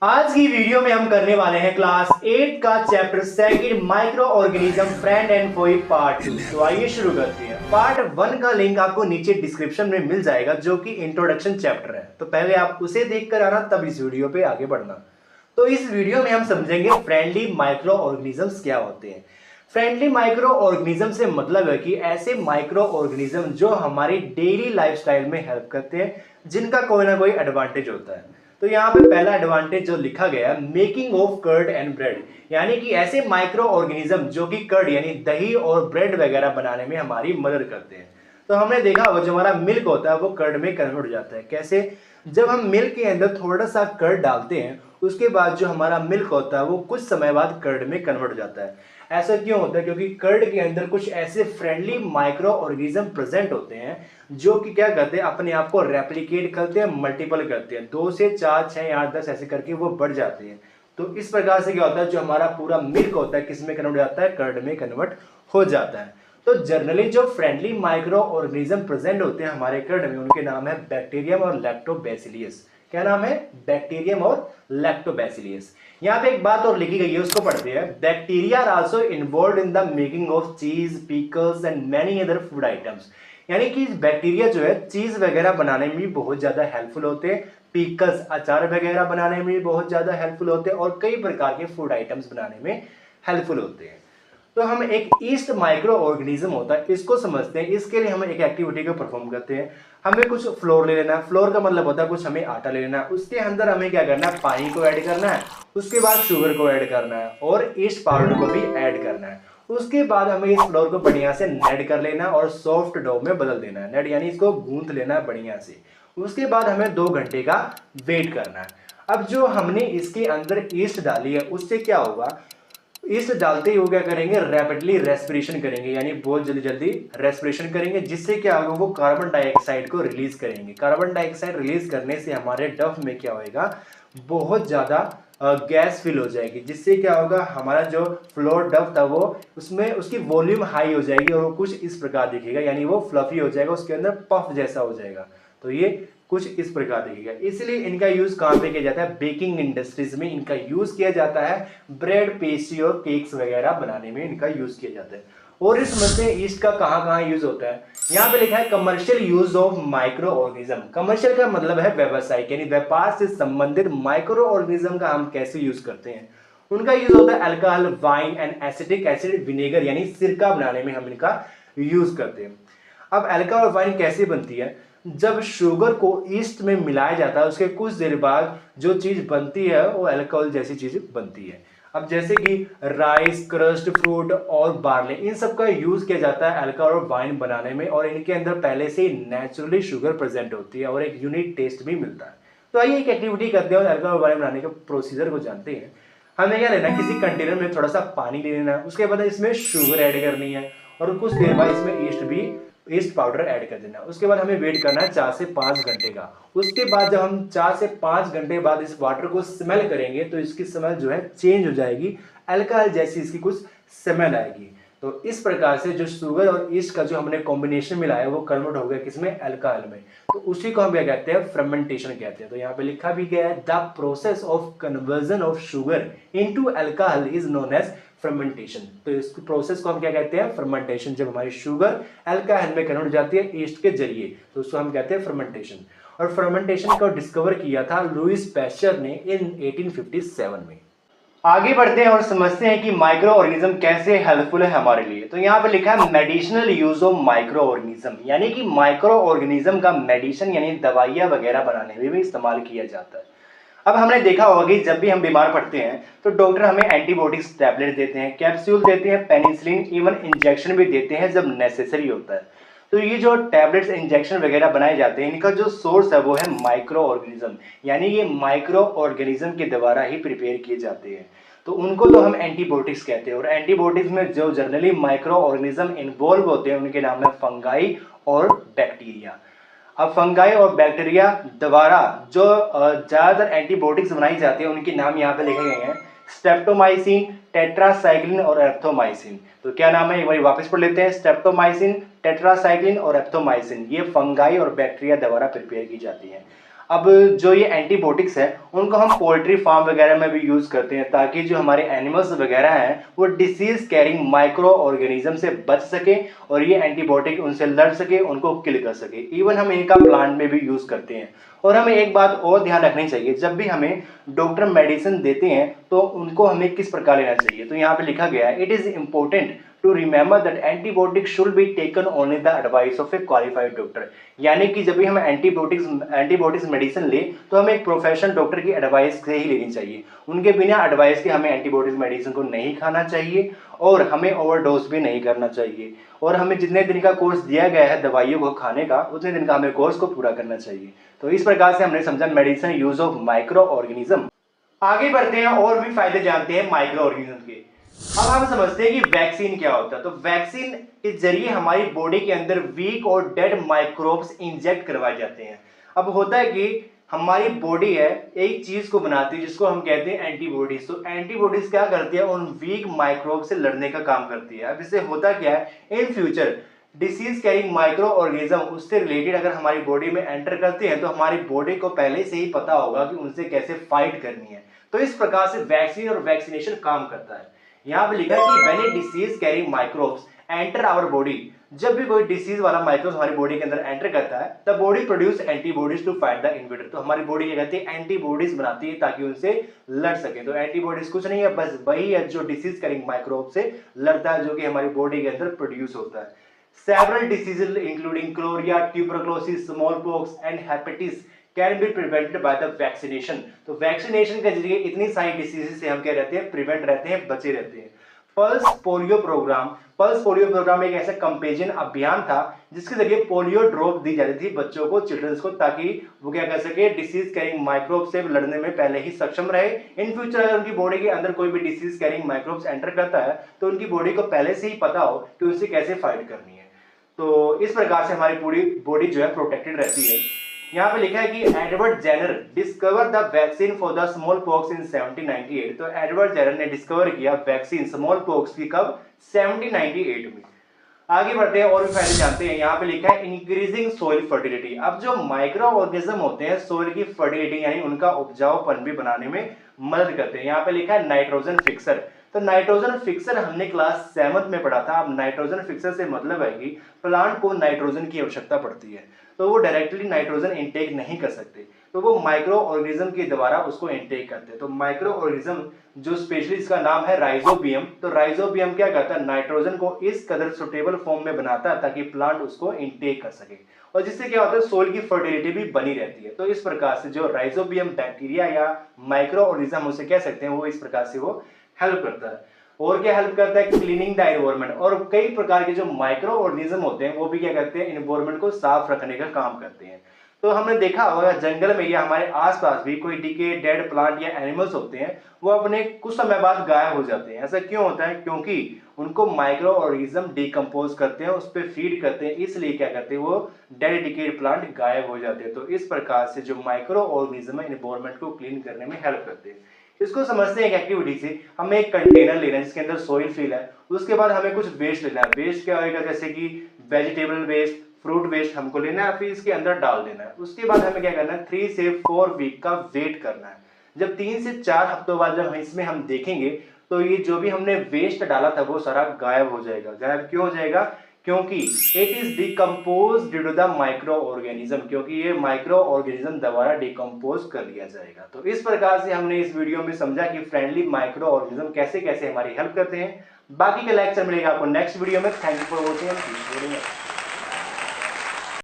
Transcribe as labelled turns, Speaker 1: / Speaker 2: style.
Speaker 1: आज की वीडियो में हम करने वाले हैं क्लास 8 का chapter second microorganism friend and foe part 2। तो आइए शुरू करते हैं। पार्ट 1 का लिंक आपको नीचे डिस्क्रिप्शन में मिल जाएगा, जो कि इंट्रोडक्शन चैप्टर है। तो पहले आप उसे देखकर आना, तब इस वीडियो पे आगे बढ़ना। तो इस वीडियो में हम समझेंगे फ्रेंडली माइक्रो ऑर्गेनिजम्स क्या होते हैं। फ्रेंडली माइक्रो ऑर्गेनिज्म से मतलब है कि ऐसे माइक्रो ऑर्गेनिज्म जो हमारी डेली लाइफस्टाइल में हेल्प करते हैं, जिनका कोई ना कोई एडवांटेज होता है। तो यहाँ पे पहला एडवांटेज जो लिखा गया है, making of curd and bread, यानी कि ऐसे माइक्रो ऑर्गेनिज्म जो कि कर्ड यानी दही और ब्रेड वगैरह बनाने में हमारी मदद करते हैं। तो हमने देखा होगा जो हमारा मिल्क होता है वो कर्ड में कन्वर्ट हो जाता है। कैसे? जब हम मिल्क के अंदर थोड़ा सा कर्ड डालते हैं, उसके बाद जो हमारा मिल्क होता है वो कुछ समय बाद कर्ड में कन्वर्ट हो जाता है। ऐसा क्यों होता है? क्योंकि कर्ड के अंदर कुछ ऐसे फ्रेंडली माइक्रो ऑर्गेनिज्म प्रेजेंट होते हैं जो कि क्या करते हैं, अपने आप को रेप्लिकेट करते हैं, मल्टीपल करते हैं, 2 से 4 6 8 10 ऐसे करके वो बढ़ जाते हैं। तो इस प्रकार से क्या होता है, जो हमारा पूरा मिल्क होता है किस में कन्वर्ट हो जाता है? कर्ड में कन्वर्ट हो जाता है। तो जनरली जो फ्रेंडली माइक्रो ऑर्गेनिज्म प्रेजेंट होते हैं हमारे कर्ड में, उनके नाम है बैक्टीरियम और लैक्टोबैसिलियस। क्या नाम है? बैक्टीरियम और लैक्टोबैसिलियस। यहाँ पे एक बात और लिखी गई है, उसको पढ़ते हैं। Bacteria are also involved in the making of cheese, pickles and many other food items. यानी कि बैक्टीरिया जो है चीज वगैरह बनाने में भी बहुत ज्यादा हेल्पफुल होते हैं, पिकल्स अचार वगैरह बनाने में भी बहुत ज्यादा हेल्पफुल होते हैं, और कई प्रकार के फूड आइटम्स बनाने में हेल्पफुल होते हैं। तो हम एक ईस्ट माइक्रो ऑर्गेनिज्म होता है, इसको समझते हैं। इसके लिए हम एक एक्टिविटी को परफॉर्म करते हैं। हमें कुछ फ्लोर ले लेना है। फ्लोर का मतलब होता है कुछ हमें आटा ले लेना है, उसके अंदर हमें क्या करना है? पानी को ऐड करना है, उसके बाद शुगर को ऐड करना है और ईस्ट पाउडर को भी ऐड करना है। उसके बाद हमें इस फ्लोर को बढ़िया से नेड कर लेना और सॉफ्ट डो में बदल देना है। नेड यानी इसको गूंथ लेना है बढ़िया से। उसके बाद हमें 2 घंटे का वेट करना है। अब जो हमने इसके अंदर ईस्ट डाली है, उससे क्या होगा? ईस्ट डालते ही वो क्या करेंगे? रैपिडली रेस्पिरेशन करेंगे, यानी बहुत जल्दी जल्दी रेस्पिरेशन करेंगे, जिससे क्या होगा? वो कार्बन डाइऑक्साइड को रिलीज करेंगे। कार्बन डाइऑक्साइड रिलीज करने से हमारे डफ में क्या होगा? बहुत ज्यादा गैस फिल हो जाएगी, जिससे क्या होगा? हमारा जो फ्लोर डफ था वो उसमें उसकी वॉल्यूम हाई हो जाएगी और वो कुछ इस प्रकार दिखेगा, यानी वो फ्लफी हो जाएगा, उसके अंदर पफ जैसा हो जाएगा। तो ये कुछ इस प्रकार दिखेगा। इसलिए इनका यूज कहां पे किया जाता है? बेकिंग इंडस्ट्रीज में इनका यूज किया जाता है। ब्रेड, पेस्ट्री और केक्स वगैरह बनाने में इनका यूज किया जाता है। और इस मध्य ईस्ट का कहां कहां यूज होता है? यहाँ पे लिखा है commercial use of micro organism. Commercial का मतलब है व्यवसायिक, यानी व्यापार से संबंधित माइक्रो ऑर्गेनिज्म का हम कैसे यूज करते हैं। उनका यूज होता है alcohol, wine and acetic acid, vinegar यानी सिरका बनाने में हम इनका यूज करते हैं। अब अल्कोहल और वाइन कैसे बनती है? जब शुगर को ईस्ट में मिलाया जाता है, उसके कुछ देर बाद जो चीज बनती है वो अल्कोहल जैसी चीज बनती है। अब जैसे कि राइस, क्रस्ट फ्रूट और बार्ले, इन सब का यूज किया जाता है अल्कोहल और वाइन बनाने में, और इनके अंदर पहले से ही नेचुरली शुगर प्रेजेंट होती है और एक यूनिक टेस्ट भी मिलता है। तो आइए एक एक्टिविटी करते हैं और अल्कोहल और वाइन बनाने के प्रोसीजर को जानते हैं। हमें क्या लेना है? किसी कंटेनर में थोड़ा सा पानी ले लेना है, उसके बाद इसमें शुगर ऐड करनी है और कुछ देर बाद इसमें ईस्ट पाउडर ऐड कर देना है। उसके बाद हमें वेट करना है 4 से 5 घंटे का। उसके बाद जब हम 4 से 5 घंटे बाद इस वाटर को स्मेल करेंगे तो इसकी स्मेल जो है चेंज हो जाएगी, अल्कोहल जैसी इसकी कुछ स्मेल आएगी। तो इस प्रकार से जो शुगर और ईस्ट का जो हमने कॉम्बिनेशन मिलाया वो कन्वर्ट हो गया किसमें? अल्कोहल में। तो उसी को हम क्या कहते हैं? फर्मेंटेशन कहते हैं। तो यहाँ पे लिखा भी गया है, the process of conversion of sugar into alcohol is known as fermentation. तो इस प्रोसेस को हम क्या कहते हैं? फर्मेंटेशन। जब हमारी शुगर अल्कोहल में कन्वर्ट हो जाती है ईस्ट के जरिए, तो उसको हम कहते हैं फर्मेंटेशन। और फर्मेंटेशन को डिस्कवर किया था लुईस पैस्चर ने इन 1857 में। आगे बढ़ते हैं और समझते हैं कि माइक्रो ऑर्गेनिज्म कैसे हेल्पफुल है हमारे लिए। तो यहाँ पे लिखा है medicinal use of micro organism, यानी कि माइक्रो ऑर्गेनिज्म का मेडिसिन यानी दवाइयाँ वगैरह बनाने में भी इस्तेमाल किया जाता है। अब हमने देखा होगा कि जब भी हम बीमार पड़ते हैं तो डॉक्टर हमें एंटीबायोटिक्स टैबलेट देते हैं, कैप्सूल देते हैं, पेनिसिलिन, इवन इंजेक्शन भी देते हैं जब नेसेसरी होता है। तो ये जो टैबलेट्स, इंजेक्शन वगैरह बनाए जाते हैं, इनका जो सोर्स है वो है माइक्रो ऑर्गेनिज्म, यानी ये माइक्रो ऑर्गेनिज्म के द्वारा ही प्रिपेयर किए जाते हैं। तो उनको तो हम एंटीबायोटिक्स कहते हैं, और एंटीबायोटिक्स में जो जनरली माइक्रो ऑर्गेनिज्म इन्वॉल्व होते हैं उनके नाम है फंगाई और बैक्टीरिया। अब फंगाई और बैक्टीरिया द्वारा जो ज्यादातर एंटीबायोटिक्स बनाई जाती है उनके नाम यहाँ पे लिखे गए हैं, स्ट्रेप्टोमाइसिन, टेट्रासाइक्लिन और एप्थोमाइसिन। तो क्या नाम है, एक बार वापस पढ़ लेते हैं। स्ट्रेप्टोमाइसिन, टेट्रासाइक्लिन और एप्थोमाइसिन, ये फंगाई और बैक्टीरिया द्वारा प्रिपेयर की जाती है। अब जो ये एंटीबायोटिक्स है उनको हम पोल्ट्री फार्म वगैरह में भी यूज़ करते हैं ताकि जो हमारे एनिमल्स वगैरह हैं वो डिसीज कैरिंग माइक्रो ऑर्गेनिज्म से बच सके और ये एंटीबायोटिक उनसे लड़ सके, उनको किल कर सके। इवन हम इनका प्लांट में भी यूज़ करते हैं। और हमें एक बात और ध्यान रखनी चाहिए, जब भी हमें डॉक्टर मेडिसिन देते हैं तो उनको हमें किस प्रकार लेना चाहिए। तो यहाँ पे लिखा गया है, it is important to remember that antibiotic should be taken only the advice of a qualified doctor. यानी कि जब भी हम एंटीबायोटिक्स मेडिसिन ले तो हमें एक प्रोफेशनल डॉक्टर की एडवाइस से ही लेनी चाहिए। उनके बिना एडवाइस के हमें एंटीबायोटिक्स मेडिसिन को नहीं खाना चाहिए और हमें ओवरडोज भी नहीं करना चाहिए। और हमें जितने दिन का कोर्स दिया गया है दवाइयों को खाने का, उतने दिन का हमें कोर्स को पूरा करना चाहिए। तो इस प्रकार से हमने समझा medicine use of micro organism. आगे बढ़ते हैं और भी फायदे जानते हैं माइक्रो ऑर्गेनिज्म के। अब हम समझते हैं कि वैक्सीन क्या होता है। तो वैक्सीन के जरिए हमारी बॉडी के अंदर वीक और डेड माइक्रोब्स इंजेक्ट करवाए जाते हैं। अब होता है कि हमारी बॉडी है एक चीज को बनाती है जिसको हम कहते हैं एंटीबॉडीज। तो एंटीबॉडीज क्या करती है, उन वीक माइक्रोब से लड़ने का काम करती है। अब इससे होता क्या है, in future disease carrying micro organism उससे रिलेटेड अगर हमारी बॉडी में एंटर करते हैं तो हमारी बॉडी को पहले से ही पता होगा कि उनसे कैसे फाइट करनी है। तो इस प्रकार से वैक्सीन और वैक्सीनेशन काम करता है। यहाँ पे लिखा है कि when a disease carrying microbes enter our body, जब भी कोई डिसीज वाला माइक्रोब हमारी बॉडी के अंदर एंटर करता है the body produce antibodies to fight the invader. तो हमारी बॉडी क्या कहती है, एंटीबॉडीज बनाती है ताकि उनसे लड़ सके। तो एंटीबॉडीज कुछ नहीं है, बस वही है जो डिसीज कैरिंग माइक्रोब से लड़ता है, जो कि हमारी बॉडी के अंदर प्रोड्यूस होता है। Several diseases including cholera, tuberculosis, smallpox and hepatitis can be prevented by the vaccination। तो वैक्सीनेशन के जरिए इतनी सारी डिसीजेस से हम क्या रहते हैं, प्रिवेंट रहते हैं, बचे रहते हैं। पल्स पोलियो प्रोग्राम एक ऐसा कंपेजियन अभियान था जिसके जरिए पोलियो ड्रॉप दी जाती थी बच्चों को, चिल्ड्रंस को, ताकि वो क्या कर सके, डिसीज कैरिंग माइक्रोब से लड़ने में पहले ही सक्षम रहे। इन फ्यूचर अगर उनकी बॉडी के अंदर कोई भी डिसीज कैरिंग माइक्रोब्स एंटर करता है तो उनकी बॉडी को पहले से ही पता हो कि उनसे कैसे फाइट करनी है। तो इस प्रकार से हमारी पूरी बॉडी जो है प्रोटेक्टेड रहती है। यहाँ पे लिखा है कि Edward Jenner discover the vaccine for the smallpox in 1798। तो एडवर्ड जेनर ने डिस्कवर किया वैक्सीन स्मॉल पॉक्स की कब, 1798 में। आगे बढ़ते हैं और भी फायदे जानते हैं। यहाँ पे लिखा है इंक्रीजिंग सोइल फर्टिलिटी। अब जो माइक्रो ऑर्गेनिज्म होते हैं सोइल की फर्टिलिटी यानी उनका उपजाऊपन भी बनाने में मदद करते हैं। यहाँ पे लिखा है नाइट्रोजन फिक्सर। तो नाइट्रोजन फिक्सर हमने क्लास 7th में पढ़ा था। अब नाइट्रोजन फिक्सर से मतलब है कि प्लांट को नाइट्रोजन की आवश्यकता पड़ती है तो वो डायरेक्टली नाइट्रोजन इनटेक नहीं कर सकते, तो वो माइक्रो ऑर्गेनिज्म के द्वारा उसको इनटेक करते हैं। तो माइक्रो ऑर्गेनिज्म जो स्पेशली इसका नाम है राइजोबियम, तो राइजोबियम क्या करता है, नाइट्रोजन को इस कदर सुटेबल फॉर्म में बनाता है ताकि प्लांट उसको इनटेक कर सके और जिससे क्या होता है, सोइल की फर्टिलिटी भी बनी रहती है। तो इस प्रकार से जो राइजोबियम बैक्टीरिया या माइक्रो ऑर्गेनिज्म उसे कह सकते हैं, वो इस प्रकार से वो हेल्प करता है। और क्या हेल्प करता है, क्लीनिंग द एनवायरनमेंट। और कई प्रकार के जो माइक्रो ऑर्गेनिज्म होते हैं वो भी क्या करते हैं, एनवायरनमेंट को साफ रखने का काम करते हैं। तो हमने देखा होगा जंगल में या हमारे आसपास भी कोई डिके डेड प्लांट या एनिमल्स होते हैं वो अपने कुछ समय बाद गायब हो जाते हैं। ऐसा क्यों होता है, क्योंकि उनको माइक्रो ऑर्गेनिज्म डिकम्पोज करते हैं, उस पर फीड करते हैं, इसलिए क्या करते हैं, वो डेड डिकेड प्लांट गायब हो जाते हैं। तो इस प्रकार से जो माइक्रो ऑर्गेनिज्म है एनवायरनमेंट को क्लीन करने में हेल्प करते हैं। इसको समझते हैं एक एक्टिविटी से। हमें एक कंटेनर लेना है जिसके अंदर सोइल फिल है, उसके बाद हमें कुछ वेस्ट लेना है। वेस्ट क्या होगा, जैसे कि वेजिटेबल वेस्ट, फ्रूट वेस्ट हमको लेना है, फिर इसके अंदर डाल देना है। उसके बाद हमें क्या करना है, 3 से 4 वीक का वेट करना है। जब 3 से 4 हफ्तों बाद जब इसमें हम देखेंगे तो ये जो भी हमने वेस्ट डाला था वो सारा गायब हो जाएगा। गायब क्यों हो जाएगा, क्योंकि it is decompose due to the microorganism, क्योंकि ये माइक्रो ऑर्गेनिज्म द्वारा डिकम्पोज कर लिया जाएगा। तो इस प्रकार से हमने इस वीडियो में समझा कि फ्रेंडली माइक्रो ऑर्गेनिज्म कैसे कैसे हमारी हेल्प करते हैं। बाकी के लेक्चर मिलेगा आपको नेक्स्ट वीडियो में। Thank you for watching.